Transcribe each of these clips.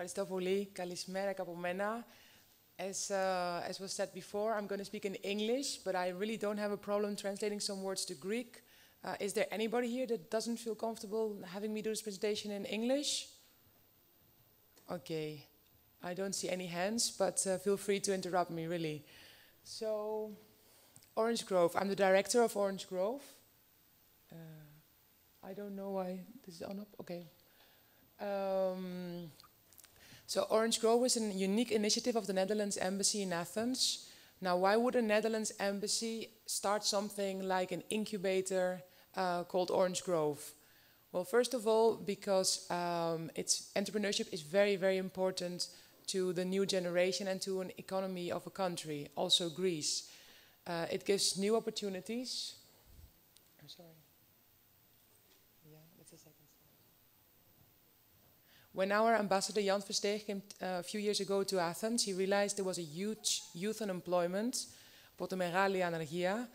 Ευχαριστώ πολύ. Καλησμέρα και από μένα. As was said before, I'm going to speak in English, but I really don't have a problem translating some words to Greek. Is there anybody here that doesn't feel comfortable having me do this presentation in English? Okay, I don't see any hands, but feel free to interrupt me, really. So, Orange Grove. I'm the director of Orange Grove. I don't know why this is on up. Okay. So Orange Grove is a unique initiative of the Netherlands Embassy in Athens. Now, why would a Netherlands Embassy start something like an incubator called Orange Grove? Well, first of all, because entrepreneurship is very, very important to the new generation and to an economy of a country, also Greece. It gives new opportunities. I'm sorry. Yeah, it's a second slide. When our ambassador Jan Versteeg came a few years ago to Athens, he realized there was a huge youth unemployment, pot μεγάλη ανεργία,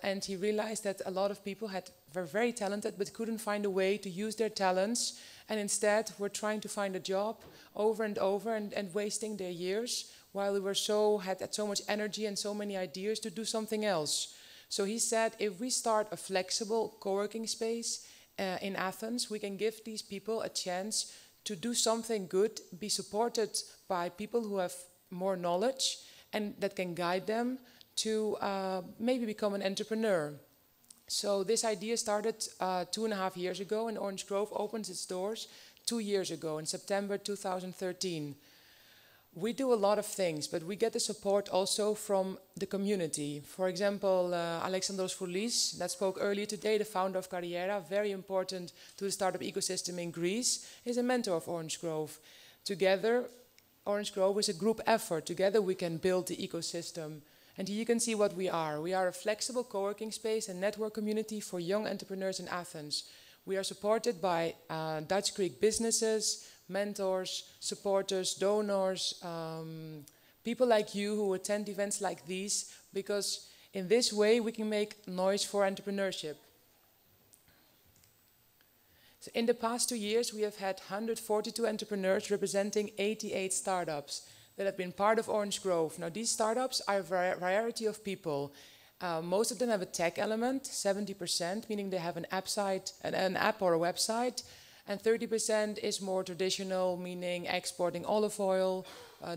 and he realized that a lot of people were very talented but couldn't find a way to use their talents, and instead were trying to find a job over and over and wasting their years while they had so much energy and so many ideas to do something else. So he said, if we start a flexible co-working space in Athens, we can give these people a chance to do something good, be supported by people who have more knowledge and that can guide them to maybe become an entrepreneur. So this idea started 2.5 years ago, and Orange Grove opened its doors 2 years ago in September 2013. We do a lot of things, but we get the support also from the community. For example, Poullis, that spoke earlier today, the founder of Kariera, very important to the startup ecosystem in Greece, is a mentor of Orange Grove. Together, Orange Grove is a group effort. Together we can build the ecosystem. And here you can see what we are. We are a flexible co-working space and network community for young entrepreneurs in Athens. We are supported by Dutch Greek businesses, mentors, supporters, donors, people like you who attend events like these, because in this way we can make noise for entrepreneurship. So in the past 2 years we have had 142 entrepreneurs representing 88 startups that have been part of Orange Grove. Now these startups are a variety of people. Most of them have a tech element, 70%, meaning they have an app or a website, and 30% is more traditional, meaning exporting olive oil,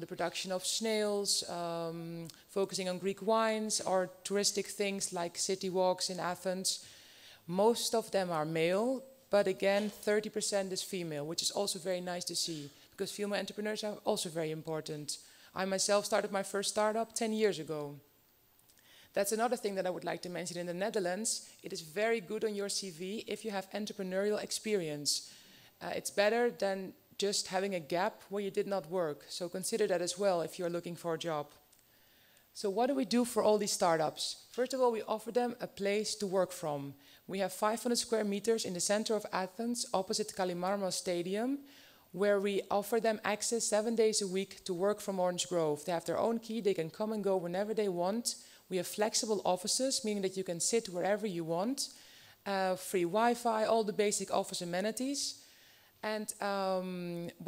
the production of snails, focusing on Greek wines, or touristic things like city walks in Athens. Most of them are male, but again, 30% is female, which is also very nice to see, because female entrepreneurs are also very important. I myself started my first startup 10 years ago. That's another thing that I would like to mention. In the Netherlands, it is very good on your CV if you have entrepreneurial experience. It's better than just having a gap where you did not work. So consider that as well if you're looking for a job. So what do we do for all these startups? First of all, we offer them a place to work from. We have 500 square meters in the center of Athens, opposite Kalimarmos Stadium, where we offer them access 7 days a week to work from Orange Grove. They have their own key, they can come and go whenever they want. We have flexible offices, meaning that you can sit wherever you want, free Wi-Fi, all the basic office amenities. And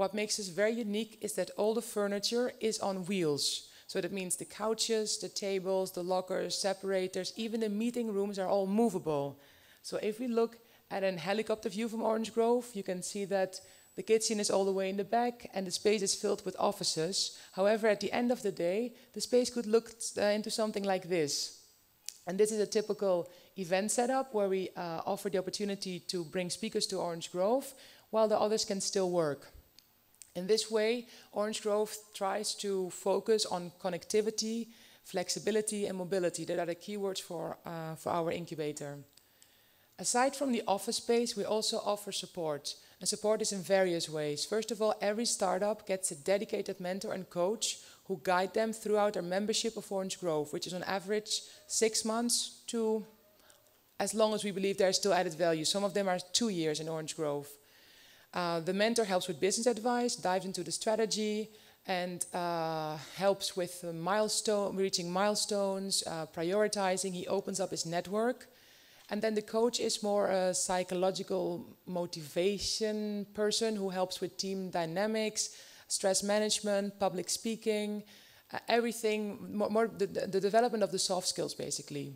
what makes us very unique is that all the furniture is on wheels. So that means the couches, the tables, the lockers, separators, even the meeting rooms are all movable. So if we look at a helicopter view from Orange Grove, you can see that the kitchen is all the way in the back and the space is filled with offices. However, at the end of the day, the space could look into something like this. And this is a typical event setup where we offer the opportunity to bring speakers to Orange Grove while the others can still work. In this way, Orange Grove tries to focus on connectivity, flexibility, and mobility. That are the keywords for our incubator. Aside from the office space, we also offer support. And support is in various ways. First of all, every startup gets a dedicated mentor and coach who guide them throughout their membership of Orange Grove, which is on average 6 months to as long as we believe there is still added value. Some of them are 2 years in Orange Grove. The mentor helps with business advice, dives into the strategy, and helps with reaching milestones, prioritizing. He opens up his network. And then the coach is more a psychological motivation person who helps with team dynamics, stress management, public speaking, everything, the development of the soft skills basically.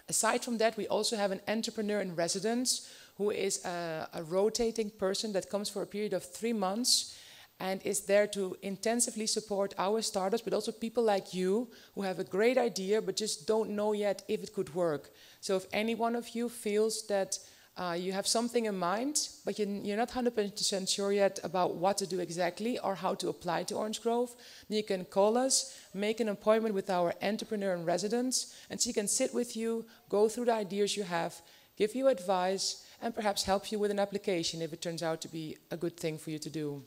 Aside from that, we also have an entrepreneur in residence who is a rotating person that comes for a period of 3 months and is there to intensively support our startups, but also people like you who have a great idea but just don't know yet if it could work. So if any one of you feels that you have something in mind, but you're not 100% sure yet about what to do exactly or how to apply to Orange Grove, then you can call us, make an appointment with our entrepreneur in residence, and she can sit with you, go through the ideas you have, give you advice, and perhaps help you with an application if it turns out to be a good thing for you to do.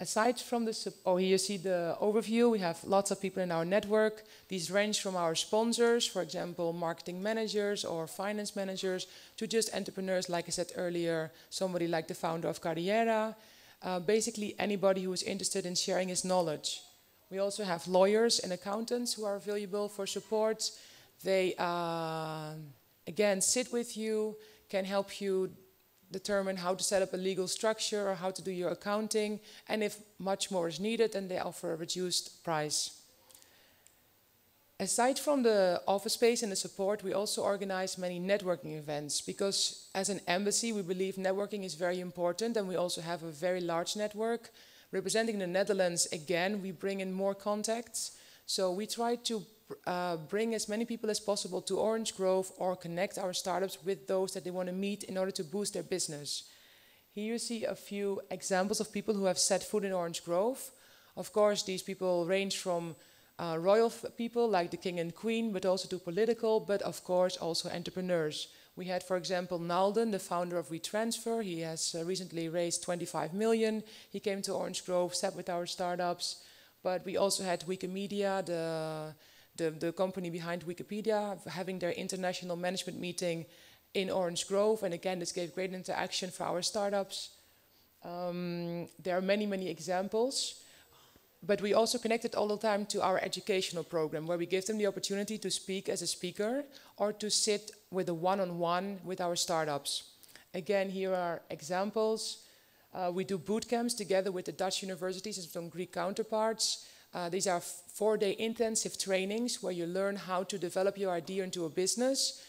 Aside from this, here you see the overview. We have lots of people in our network. These range from our sponsors, for example, marketing managers or finance managers, to just entrepreneurs, like I said earlier, somebody like the founder of Carriera, basically anybody who is interested in sharing his knowledge. We also have lawyers and accountants who are available for support. They, again, sit with you, can help you determine how to set up a legal structure or how to do your accounting, and if much more is needed, then they offer a reduced price. Aside from the office space and the support, we also organize many networking events because as an embassy, we believe networking is very important, and we also have a very large network. Representing the Netherlands, again, we bring in more contacts. So we try to bring as many people as possible to Orange Grove or connect our startups with those that they want to meet in order to boost their business. Here you see a few examples of people who have set foot in Orange Grove. Of course, these people range from royal people like the king and queen, but also to political, but of course also entrepreneurs. We had, for example, Nalden, the founder of WeTransfer. He has recently raised 25 million. He came to Orange Grove, sat with our startups. But we also had Wikimedia, the company behind Wikipedia, having their international management meeting in Orange Grove. And again, this gave great interaction for our startups. There are many, many examples. But we also connected all the time to our educational program, where we give them the opportunity to speak as a speaker or to sit with a one-on-one with our startups. Again, here are examples. We do bootcamps together with the Dutch universities and some Greek counterparts. These are 4-day intensive trainings where you learn how to develop your idea into a business.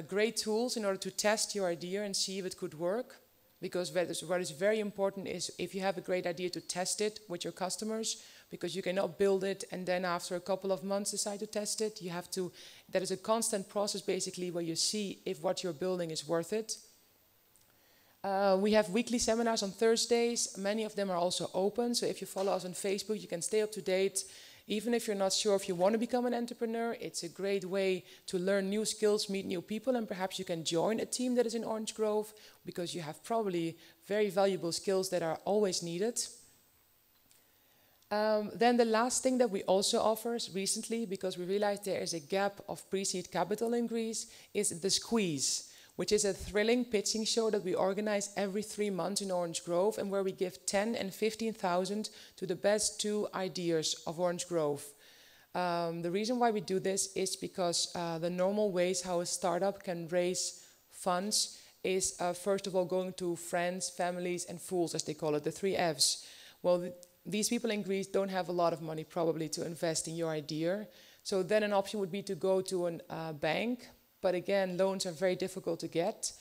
Great tools in order to test your idea and see if it could work. Because what is very important is if you have a great idea to test it with your customers, because you cannot build it and then after a couple of months decide to test it. You have to, that is a constant process basically where you see if what you're building is worth it. We have weekly seminars on Thursdays. Many of them are also open. So if you follow us on Facebook, you can stay up to date. Even if you're not sure if you want to become an entrepreneur, it's a great way to learn new skills, meet new people, and perhaps you can join a team that is in Orange Grove because you have probably very valuable skills that are always needed. Then the last thing that we also offer recently, because we realized there is a gap of pre-seed capital in Greece, is the Squeeze, which is a thrilling pitching show that we organize every 3 months in Orange Grove and where we give 10 and 15,000 to the best 2 ideas of Orange Grove. The reason why we do this is because the normal ways how a startup can raise funds is first of all going to friends, families and fools, as they call it, the 3 Fs. Well, these people in Greece don't have a lot of money probably to invest in your idea. So then an option would be to go to a bank. But again, loans are very difficult to get.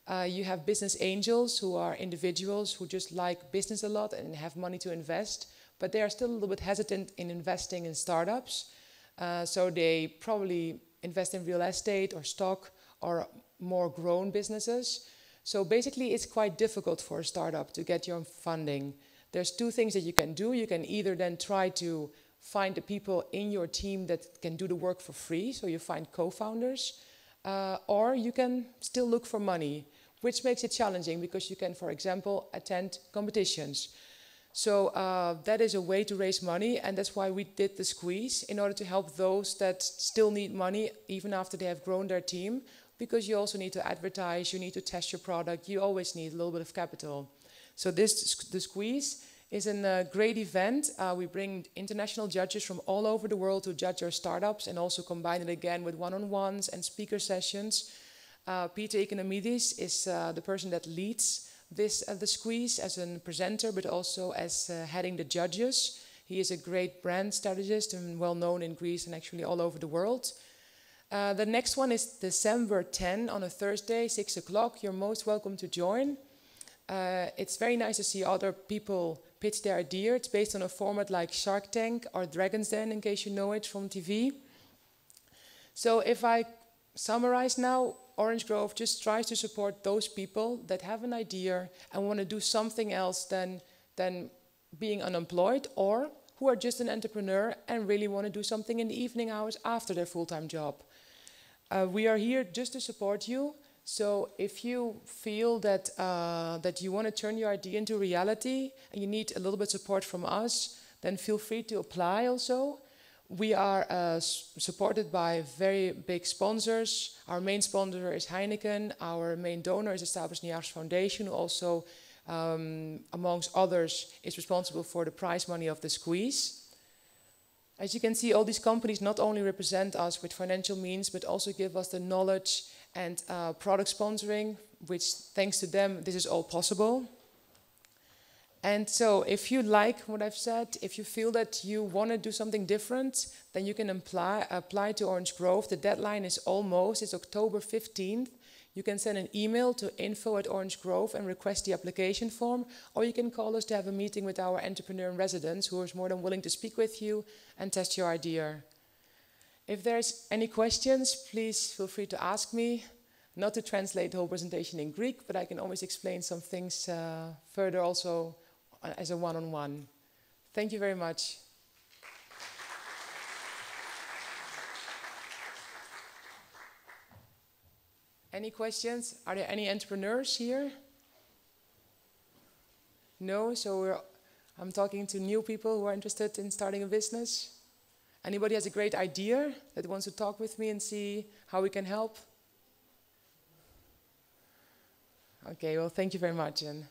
You have business angels who are individuals who just like business a lot and have money to invest, but they are still a little bit hesitant in investing in startups. So they probably invest in real estate or stock or more grown businesses. So basically, it's quite difficult for a startup to get your funding. There's 2 things that you can do. You can either then try to find the people in your team that can do the work for free, so you find co-founders. Or you can still look for money, which makes it challenging because you can, for example, attend competitions. So that is a way to raise money, and that's why we did the Squeeze, in order to help those that still need money even after they have grown their team, because you also need to advertise, you need to test your product, you always need a little bit of capital. So the Squeeze is a great event. We bring international judges from all over the world to judge our startups and also combine it again with one-on-ones and speaker sessions. Peter Economidis is the person that leads the squeeze as a presenter, but also as heading the judges. He is a great brand strategist and well known in Greece and actually all over the world. The next one is December 10 on a Thursday, 6 o'clock. You're most welcome to join. It's very nice to see other people pitch their idea. It's based on a format like Shark Tank or Dragon's Den, in case you know it from TV. So if I summarize now, Orange Grove just tries to support those people that have an idea and want to do something else than being unemployed, or who are just an entrepreneur and really want to do something in the evening hours after their full-time job. We are here just to support you. So if you feel that, that you want to turn your idea into reality and you need a little bit of support from us, then feel free to apply also. We are supported by very big sponsors. Our main sponsor is Heineken. Our main donor is Established Niars Foundation, who also, amongst others, is responsible for the prize money of the squeeze. As you can see, all these companies not only represent us with financial means, but also give us the knowledge and product sponsoring, which thanks to them, this is all possible. And so if you like what I've said, if you feel that you want to do something different, then you can apply to Orange Grove. The deadline is almost, it's October 15th. You can send an email to info@Orange Grove and request the application form, or you can call us to have a meeting with our entrepreneur in residence, who is more than willing to speak with you and test your idea. If there's any questions, please feel free to ask me. Not to translate the whole presentation in Greek, but I can always explain some things further also as a one-on-one. Thank you very much. Any questions? Are there any entrepreneurs here? No? So I'm talking to new people who are interested in starting a business. Anybody has a great idea that wants to talk with me and see how we can help? Okay, well, thank you very much. And